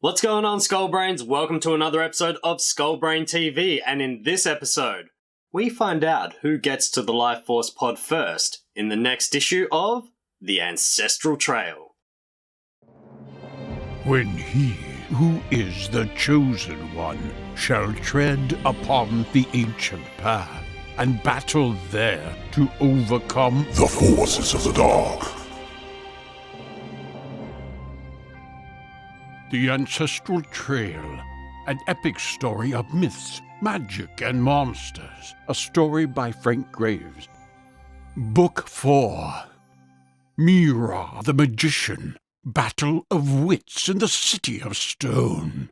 What's going on, Skullbrains? Welcome to another episode of Skullbrain TV, and in this episode, we find out who gets to the Life Force pod first in the next issue of The Ancestral Trail. When he, who is the Chosen One, shall tread upon the ancient path and battle there to overcome the forces of the dark. The Ancestral Trail, an epic story of myths, magic, and monsters. A story by Frank Graves. Book 4. Mirra, the Magician. Battle of Wits in the City of Stone.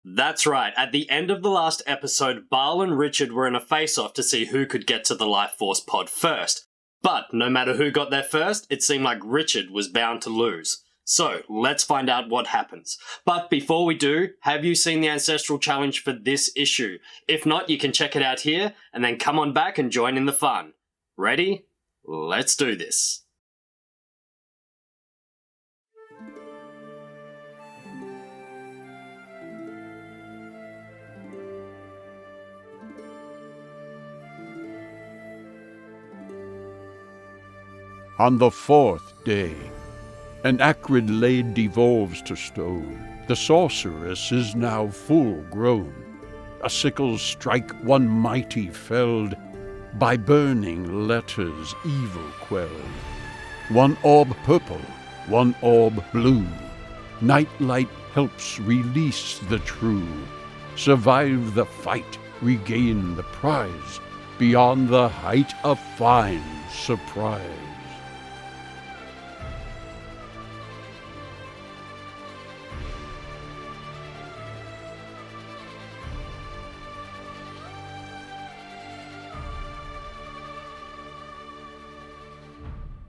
That's right, at the end of the last episode, Baal and Richard were in a face-off to see who could get to the Life Force pod first. But no matter who got there first, it seemed like Richard was bound to lose. So, let's find out what happens. But before we do, have you seen the Ancestral Challenge for this issue? If not, you can check it out here, and then come on back and join in the fun. Ready? Let's do this. On the fourth day, an acrid blade devolves to stone. The sorceress is now full grown. A sickle strike one mighty felled, by burning letters evil quelled. One orb purple, one orb blue. Nightlight helps release the true. Survive the fight, regain the prize, beyond the height of fine surprise.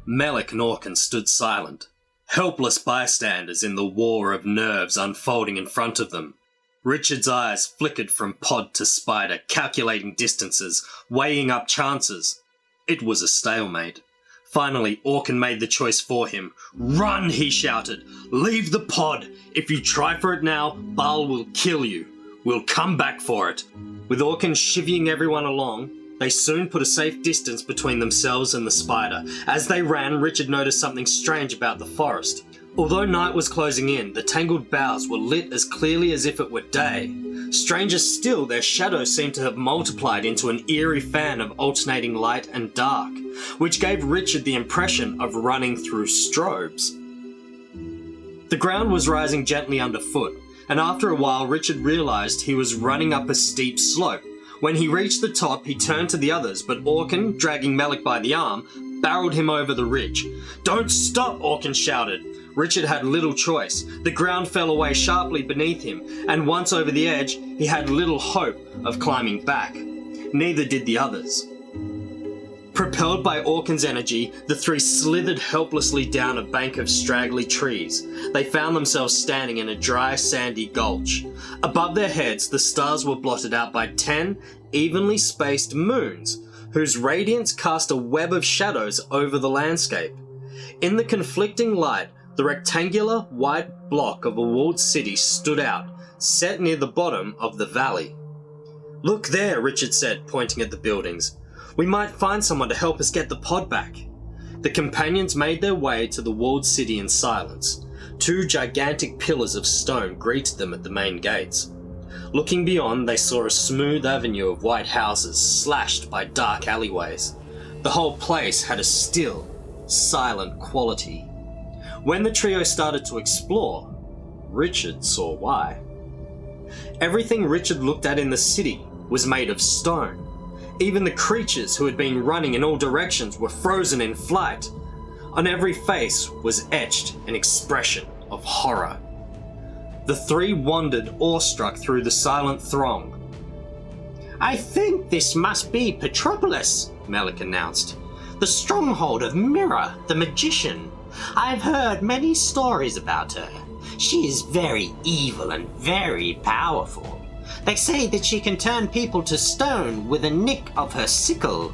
Melek and Orkin stood silent, helpless bystanders in the war of nerves unfolding in front of them. Richard's eyes flickered from pod to spider, calculating distances, weighing up chances. It was a stalemate. Finally, Orkin made the choice for him. "Run," he shouted. "Leave the pod. If you try for it now, Baal will kill you. We'll come back for it." With Orkin chivying everyone along, they soon put a safe distance between themselves and the spider. As they ran, Richard noticed something strange about the forest. Although night was closing in, the tangled boughs were lit as clearly as if it were day. Stranger still, their shadows seemed to have multiplied into an eerie fan of alternating light and dark, which gave Richard the impression of running through strobes. The ground was rising gently underfoot, and after a while Richard realized he was running up a steep slope. When he reached the top, he turned to the others, but Orkin, dragging Melek by the arm, barreled him over the ridge. "Don't stop!" Orkin shouted. Richard had little choice. The ground fell away sharply beneath him, and once over the edge, he had little hope of climbing back. Neither did the others. Propelled by Orkin's energy, the three slithered helplessly down a bank of straggly trees. They found themselves standing in a dry, sandy gulch. Above their heads, the stars were blotted out by 10 evenly spaced moons, whose radiance cast a web of shadows over the landscape. In the conflicting light, the rectangular, white block of a walled city stood out, set near the bottom of the valley. "Look there," Richard said, pointing at the buildings. "We might find someone to help us get the pod back." The companions made their way to the walled city in silence. Two gigantic pillars of stone greeted them at the main gates. Looking beyond, they saw a smooth avenue of white houses slashed by dark alleyways. The whole place had a still, silent quality. When the trio started to explore, Richard saw why. Everything Richard looked at in the city was made of stone. Even the creatures who had been running in all directions were frozen in flight. On every face was etched an expression of horror. The three wandered awestruck through the silent throng. "I think this must be Petropolis," Melek announced. "The stronghold of Mirra, the magician. I've heard many stories about her. She is very evil and very powerful. They say that she can turn people to stone with a nick of her sickle."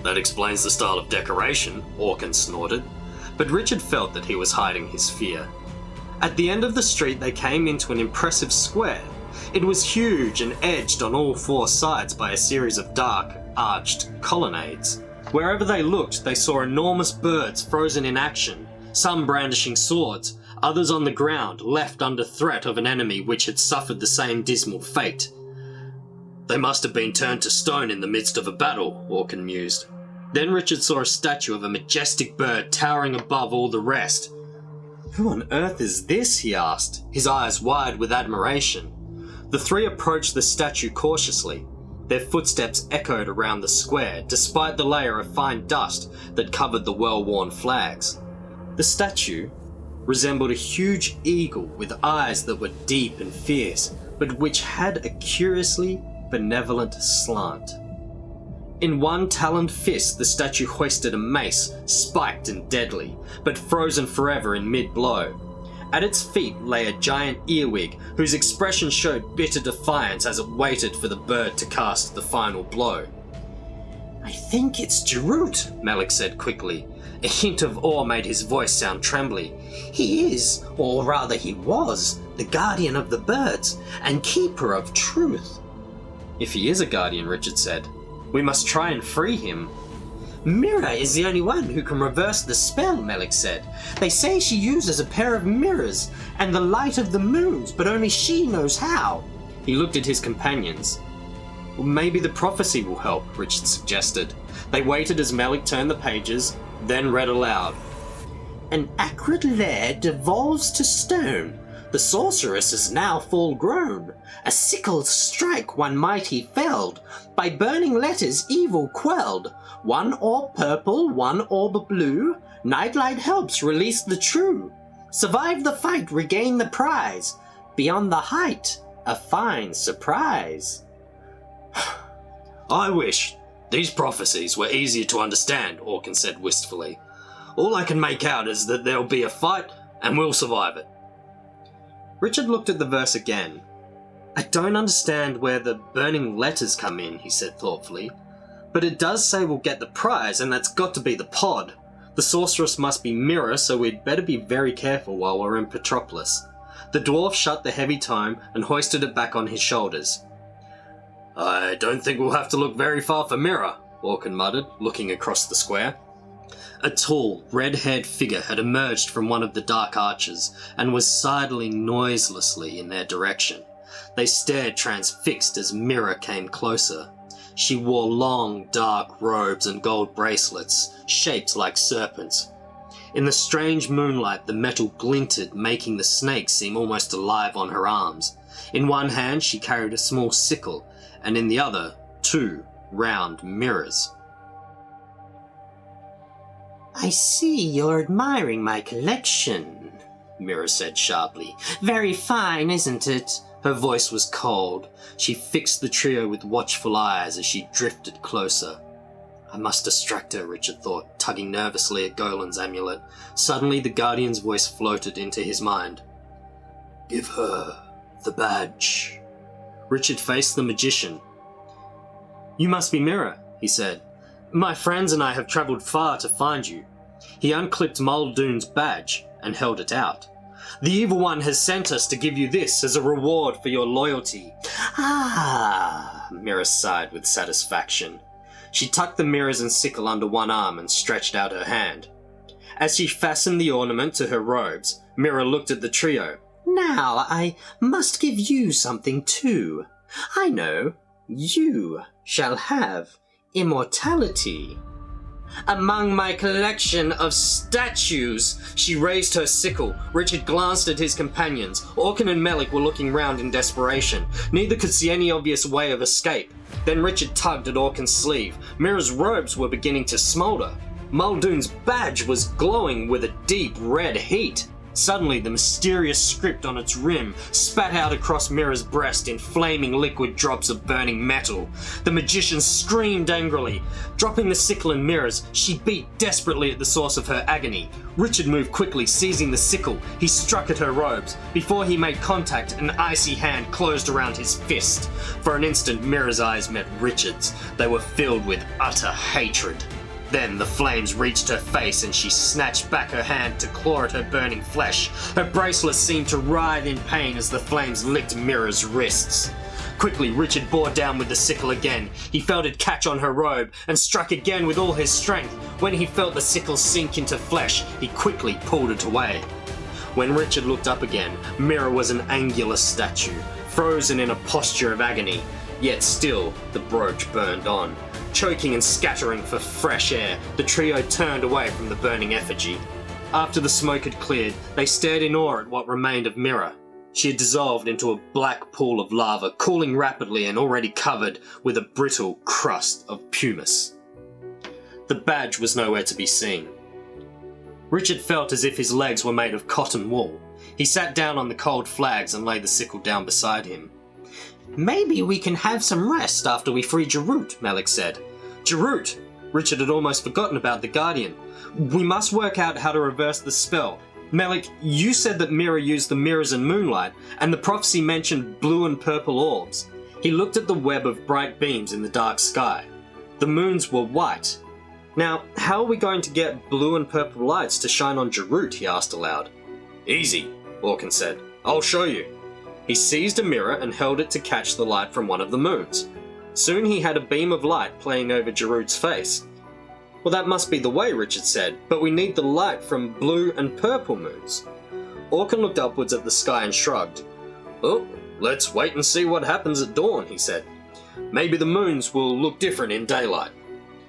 "That explains the style of decoration," Orkin snorted. But Richard felt that he was hiding his fear. At the end of the street they came into an impressive square. It was huge and edged on all four sides by a series of dark, arched colonnades. Wherever they looked, they saw enormous birds frozen in action, some brandishing swords, others on the ground, left under threat of an enemy which had suffered the same dismal fate. They must have been turned to stone in the midst of a battle, Orkin mused. Then Richard saw a statue of a majestic bird towering above all the rest. Who on earth is this? He asked, his eyes wide with admiration. The three approached the statue cautiously. Their footsteps echoed around the square, despite the layer of fine dust that covered the well-worn flags. The statue resembled a huge eagle with eyes that were deep and fierce, but which had a curiously benevolent slant. In one taloned fist, the statue hoisted a mace, spiked and deadly, but frozen forever in mid-blow. At its feet lay a giant earwig, whose expression showed bitter defiance as it waited for the bird to cast the final blow. "I think it's Jarut," Malik said quickly. A hint of awe made his voice sound trembly. "He is, or rather he was, the guardian of the birds, and keeper of truth." "If he is a guardian," Richard said, "we must try and free him." "Mirra is the only one who can reverse the spell," Malik said. "They say she uses a pair of mirrors and the light of the moons, but only she knows how." He looked at his companions. "Well, maybe the prophecy will help," Richard suggested. They waited as Malik turned the pages, then read aloud. "An acrid lair devolves to stone. The sorceress is now full grown. A sickle's strike one mighty felled. By burning letters evil quelled. One orb purple, one orb blue. Nightlight helps release the true. Survive the fight, regain the prize. Beyond the height, a fine surprise." "I wish these prophecies were easier to understand," Orkin said wistfully. "All I can make out is that there'll be a fight and we'll survive it." Richard looked at the verse again. "I don't understand where the burning letters come in," he said thoughtfully. "But it does say we'll get the prize, and that's got to be the pod. The sorceress must be Mirra, so we'd better be very careful while we're in Petropolis." The dwarf shut the heavy tome and hoisted it back on his shoulders. "I don't think we'll have to look very far for Mirra," Orkin muttered, looking across the square. A tall, red-haired figure had emerged from one of the dark arches and was sidling noiselessly in their direction. They stared transfixed as Mirra came closer. She wore long, dark robes and gold bracelets, shaped like serpents. In the strange moonlight, the metal glinted, making the snake seem almost alive on her arms. In one hand, she carried a small sickle, and in the other, two round mirrors. "I see you're admiring my collection," Mirra said sharply. "Very fine, isn't it?" Her voice was cold. She fixed the trio with watchful eyes as she drifted closer. I must distract her, Richard thought, tugging nervously at Golan's amulet. Suddenly the Guardian's voice floated into his mind. "Give her the badge." Richard faced the magician. "You must be Mirra," he said. "My friends and I have travelled far to find you." He unclipped Muldoon's badge and held it out. "The Evil One has sent us to give you this as a reward for your loyalty." "Ah," Mirra sighed with satisfaction. She tucked the mirrors and sickle under one arm and stretched out her hand. As she fastened the ornament to her robes, Mirra looked at the trio. "Now I must give you something too. I know. You shall have immortality. Among my collection of statues." She raised her sickle. Richard glanced at his companions. Orkin and Malik were looking round in desperation. Neither could see any obvious way of escape. Then Richard tugged at Orkin's sleeve. Mirra's robes were beginning to smoulder. Muldoon's badge was glowing with a deep red heat. Suddenly, the mysterious script on its rim spat out across Mirra's breast in flaming liquid drops of burning metal. The magician screamed angrily. Dropping the sickle and mirrors, she beat desperately at the source of her agony. Richard moved quickly, seizing the sickle. He struck at her robes. Before he made contact, an icy hand closed around his fist. For an instant, Mirra's eyes met Richard's. They were filled with utter hatred. Then the flames reached her face and she snatched back her hand to claw at her burning flesh. Her bracelet seemed to writhe in pain as the flames licked Mirra's wrists. Quickly, Richard bore down with the sickle again. He felt it catch on her robe and struck again with all his strength. When he felt the sickle sink into flesh, he quickly pulled it away. When Richard looked up again, Mirra was an angular statue, frozen in a posture of agony. Yet still, the brooch burned on. Choking and scattering for fresh air, the trio turned away from the burning effigy. After the smoke had cleared, they stared in awe at what remained of Mirra. She had dissolved into a black pool of lava, cooling rapidly and already covered with a brittle crust of pumice. The badge was nowhere to be seen. Richard felt as if his legs were made of cotton wool. He sat down on the cold flags and laid the sickle down beside him. "Maybe we can have some rest after we free Jarut," Malik said. Jarut! Richard had almost forgotten about the Guardian. "We must work out how to reverse the spell. Malik, you said that Mirra used the mirrors and moonlight, and the prophecy mentioned blue and purple orbs." He looked at the web of bright beams in the dark sky. The moons were white. "Now, how are we going to get blue and purple lights to shine on Jarut?" he asked aloud. "Easy," Orkin said. "I'll show you." He seized a mirror and held it to catch the light from one of the moons. Soon he had a beam of light playing over Jarut's face. "Well, that must be the way," Richard said, "but we need the light from blue and purple moons." Orkin looked upwards at the sky and shrugged. "Oh, let's wait and see what happens at dawn," he said. "Maybe the moons will look different in daylight."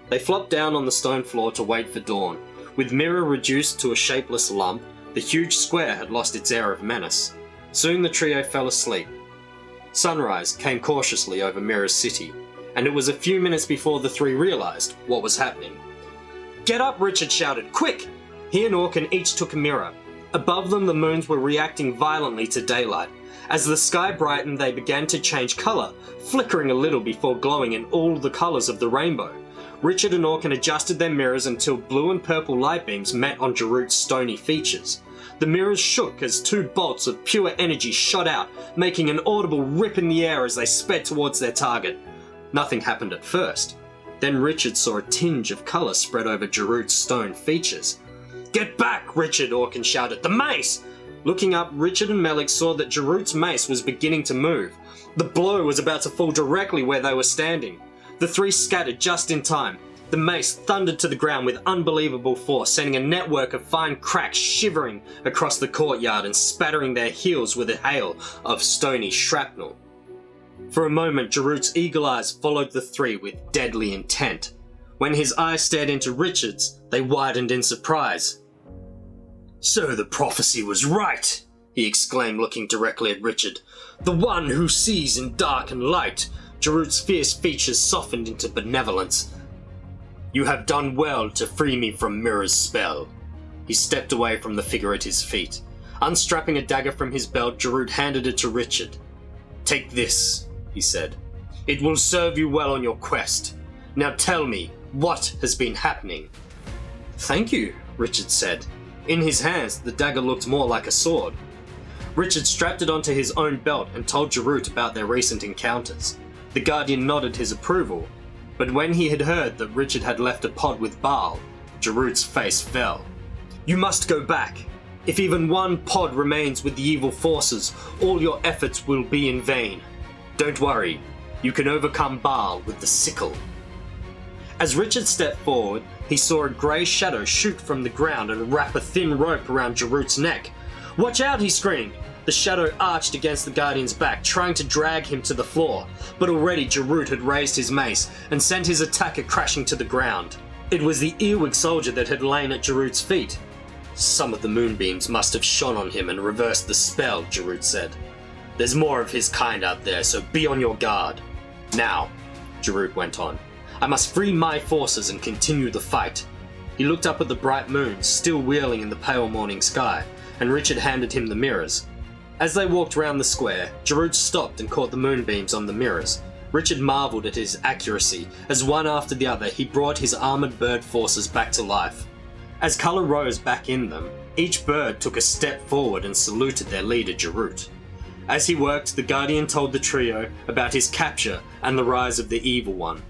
They flopped down on the stone floor to wait for dawn. With Mirra reduced to a shapeless lump, the huge square had lost its air of menace. Soon the trio fell asleep. Sunrise came cautiously over Mirra's city, and it was a few minutes before the three realized what was happening. "Get up!" Richard shouted. "Quick!" He and Orkin each took a mirror. Above them, the moons were reacting violently to daylight. As the sky brightened, they began to change colour, flickering a little before glowing in all the colours of the rainbow. Richard and Orkin adjusted their mirrors until blue and purple light beams met on Jarut's stony features. The mirrors shook as two bolts of pure energy shot out, making an audible rip in the air as they sped towards their target. Nothing happened at first. Then Richard saw a tinge of colour spread over Jarut's stone features. "Get back, Richard!" Orkin shouted. "The mace!" Looking up, Richard and Malik saw that Jarut's mace was beginning to move. The blow was about to fall directly where they were standing. The three scattered just in time. The mace thundered to the ground with unbelievable force, sending a network of fine cracks shivering across the courtyard and spattering their heels with a hail of stony shrapnel. For a moment, Jarut's eagle eyes followed the three with deadly intent. When his eyes stared into Richard's, they widened in surprise. "So the prophecy was right," he exclaimed, looking directly at Richard. "The one who sees in dark and light." Jarut's fierce features softened into benevolence. "You have done well to free me from Mirra's spell." He stepped away from the figure at his feet. Unstrapping a dagger from his belt, Jarut handed it to Richard. "Take this," he said. "It will serve you well on your quest. Now tell me, what has been happening?" "Thank you," Richard said. In his hands, the dagger looked more like a sword. Richard strapped it onto his own belt and told Jarut about their recent encounters. The Guardian nodded his approval, but when he had heard that Richard had left a pod with Baal, Jarut's face fell. "You must go back. If even one pod remains with the evil forces, all your efforts will be in vain. Don't worry, you can overcome Baal with the sickle." As Richard stepped forward, he saw a grey shadow shoot from the ground and wrap a thin rope around Jarut's neck. "Watch out!" he screamed. The shadow arched against the Guardian's back, trying to drag him to the floor, but already Jarut had raised his mace and sent his attacker crashing to the ground. It was the earwig soldier that had lain at Jarut's feet. "Some of the moonbeams must have shone on him and reversed the spell," Jarut said. "There's more of his kind out there, so be on your guard. Now," Jarut went on, "I must free my forces and continue the fight." He looked up at the bright moon, still wheeling in the pale morning sky, and Richard handed him the mirrors. As they walked round the square, Jarut stopped and caught the moonbeams on the mirrors. Richard marvelled at his accuracy, as one after the other he brought his armoured bird forces back to life. As colour rose back in them, each bird took a step forward and saluted their leader Jarut. As he worked, the Guardian told the trio about his capture and the rise of the Evil One.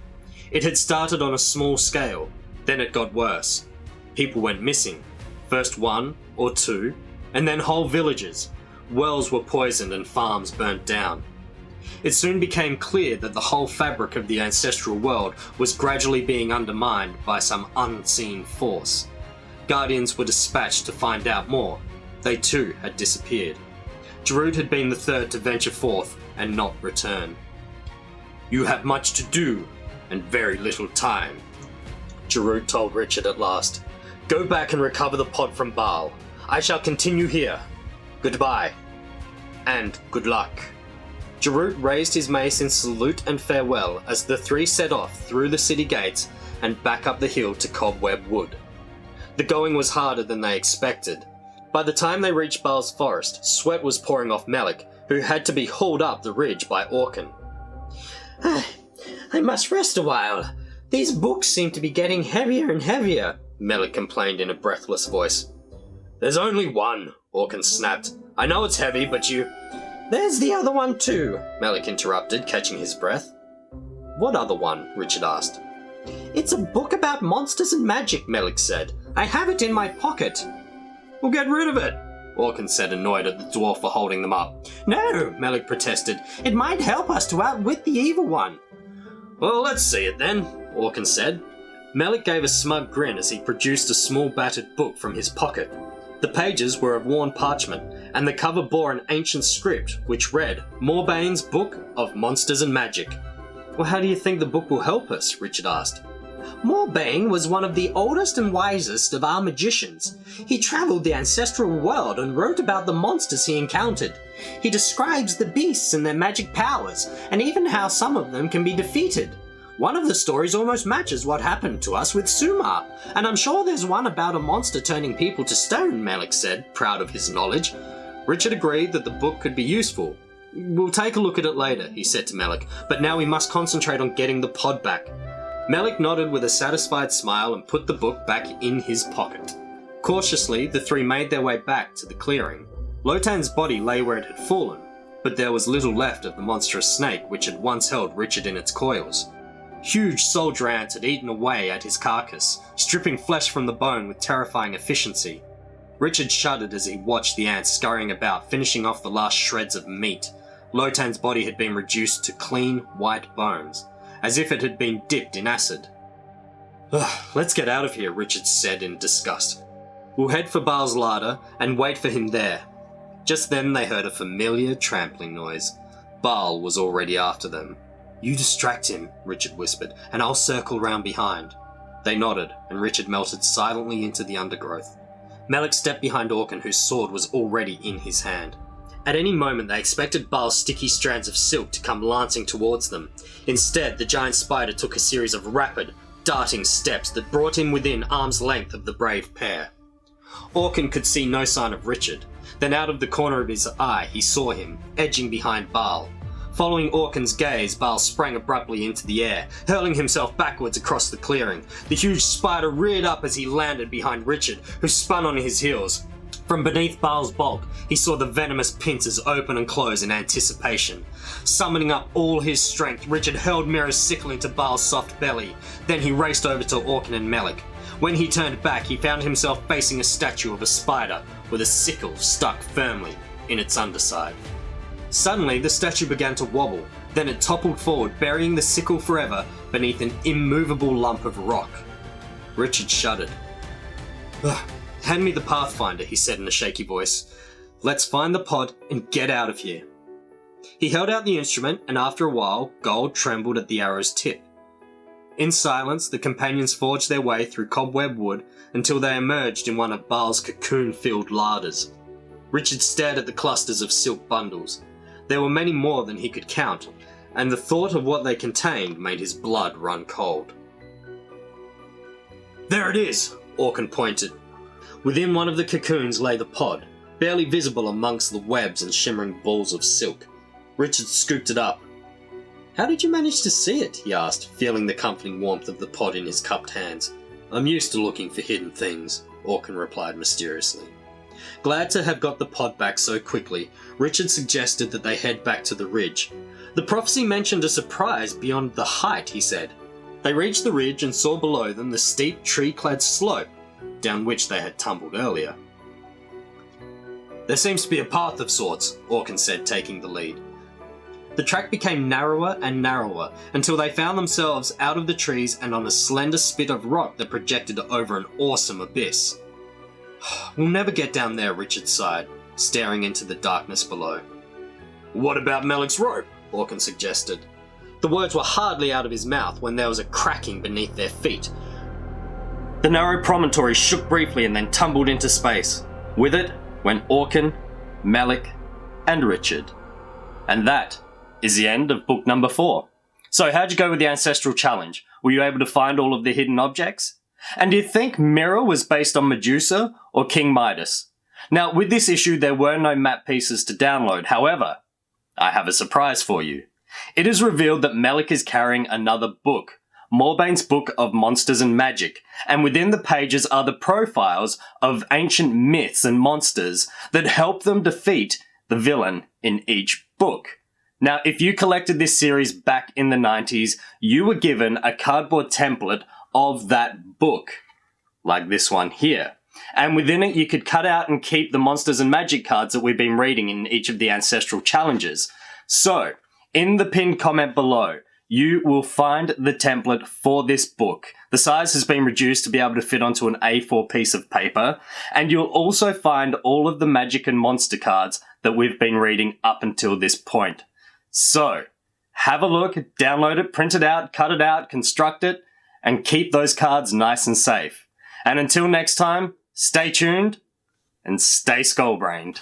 It had started on a small scale. Then it got worse. People went missing. First one or two, and then whole villages. Wells were poisoned and farms burnt down. It soon became clear that the whole fabric of the Ancestral World was gradually being undermined by some unseen force. Guardians were dispatched to find out more. They too had disappeared. Jarud had been the third to venture forth and not return. "You have much to do, and very little time," Jarud told Richard at last. "Go back and recover the pod from Baal. I shall continue here. Goodbye. And good luck." Jarud raised his mace in salute and farewell as the three set off through the city gates and back up the hill to Cobweb Wood. The going was harder than they expected. By the time they reached Baal's forest, sweat was pouring off Melik, who had to be hauled up the ridge by Orkin. "I must rest a while. These books seem to be getting heavier and heavier," Melik complained in a breathless voice. "There's only one," Orkin snapped. "I know it's heavy, but you—" "There's the other one too," Melik interrupted, catching his breath. "What other one?" Richard asked. "It's a book about monsters and magic," Melik said. "I have it in my pocket." "We'll get rid of it," Orkin said, annoyed at the dwarf for holding them up. "No," Melik protested. "It might help us to outwit the evil one." "Well, let's see it then," Orkin said. Melik gave a smug grin as he produced a small battered book from his pocket. The pages were of worn parchment, and the cover bore an ancient script which read, "Morbane's Book of Monsters and Magic." "Well, how do you think the book will help us?" Richard asked. "Morbane was one of the oldest and wisest of our magicians. He travelled the Ancestral World and wrote about the monsters he encountered. He describes the beasts and their magic powers, and even how some of them can be defeated. One of the stories almost matches what happened to us with Sumar, and I'm sure there's one about a monster turning people to stone," Melik said, proud of his knowledge. Richard agreed that the book could be useful. "We'll take a look at it later," he said to Melik, "but now we must concentrate on getting the pod back." Melik nodded with a satisfied smile and put the book back in his pocket. Cautiously, the three made their way back to the clearing. Lotan's body lay where it had fallen, but there was little left of the monstrous snake which had once held Richard in its coils. Huge soldier ants had eaten away at his carcass, stripping flesh from the bone with terrifying efficiency. Richard shuddered as he watched the ants scurrying about, finishing off the last shreds of meat. Lotan's body had been reduced to clean, white bones, as if it had been dipped in acid. "Let's get out of here," Richard said in disgust. "We'll head for Baal's larder and wait for him there." Just then they heard a familiar trampling noise. Baal was already after them. "You distract him," Richard whispered, "and I'll circle round behind." They nodded, and Richard melted silently into the undergrowth. Melik stepped behind Orkin, whose sword was already in his hand. At any moment they expected Baal's sticky strands of silk to come lancing towards them. Instead, the giant spider took a series of rapid, darting steps that brought him within arm's length of the brave pair. Orkin could see no sign of Richard. Then out of the corner of his eye he saw him, edging behind Baal. Following Orkin's gaze, Baal sprang abruptly into the air, hurling himself backwards across the clearing. The huge spider reared up as he landed behind Richard, who spun on his heels. From beneath Baal's bulk, he saw the venomous pincers open and close in anticipation. Summoning up all his strength, Richard hurled Mirra's sickle into Baal's soft belly. Then he raced over to Orkin and Melik. When he turned back, he found himself facing a statue of a spider with a sickle stuck firmly in its underside. Suddenly, the statue began to wobble. Then it toppled forward, burying the sickle forever beneath an immovable lump of rock. Richard shuddered. "Hand me the Pathfinder," he said in a shaky voice. "Let's find the pod and get out of here." He held out the instrument, and after a while, gold trembled at the arrow's tip. In silence, the companions forged their way through Cobweb Wood until they emerged in one of Baal's cocoon-filled larders. Richard stared at the clusters of silk bundles. There were many more than he could count, and the thought of what they contained made his blood run cold. "There it is!" Orkin pointed. Within one of the cocoons lay the pod, barely visible amongst the webs and shimmering balls of silk. Richard scooped it up. "How did you manage to see it?" he asked, feeling the comforting warmth of the pod in his cupped hands. "I'm used to looking for hidden things," Orkin replied mysteriously. Glad to have got the pod back so quickly, Richard suggested that they head back to the ridge. "The prophecy mentioned a surprise beyond the height," he said. They reached the ridge and saw below them the steep tree-clad slope down which they had tumbled earlier. "There seems to be a path of sorts," Orkin said, taking the lead. The track became narrower and narrower until they found themselves out of the trees and on a slender spit of rock that projected over an awesome abyss. "We'll never get down there," Richard sighed, staring into the darkness below. "What about Malik's rope?" Orkin suggested. The words were hardly out of his mouth when there was a cracking beneath their feet. The narrow promontory shook briefly and then tumbled into space. With it went Orkin, Malik, and Richard. And that is the end of book number 4. So how'd you go with the Ancestral Challenge? Were you able to find all of the hidden objects? And do you think Mirra was based on Medusa or King Midas? Now, with this issue, there were no map pieces to download. However, I have a surprise for you. It is revealed that Malik is carrying another book, Morbane's Book of Monsters and Magic, and within the pages are the profiles of ancient myths and monsters that help them defeat the villain in each book. Now, if you collected this series back in the 90s, you were given a cardboard template of that book, like this one here. And within it, you could cut out and keep the Monsters and Magic cards that we've been reading in each of the Ancestral Challenges. So, in the pinned comment below, you will find the template for this book. The size has been reduced to be able to fit onto an A4 piece of paper, and you'll also find all of the magic and monster cards that we've been reading up until this point. So, have a look, download it, print it out, cut it out, construct it, and keep those cards nice and safe. And until next time, stay tuned and stay skull-brained.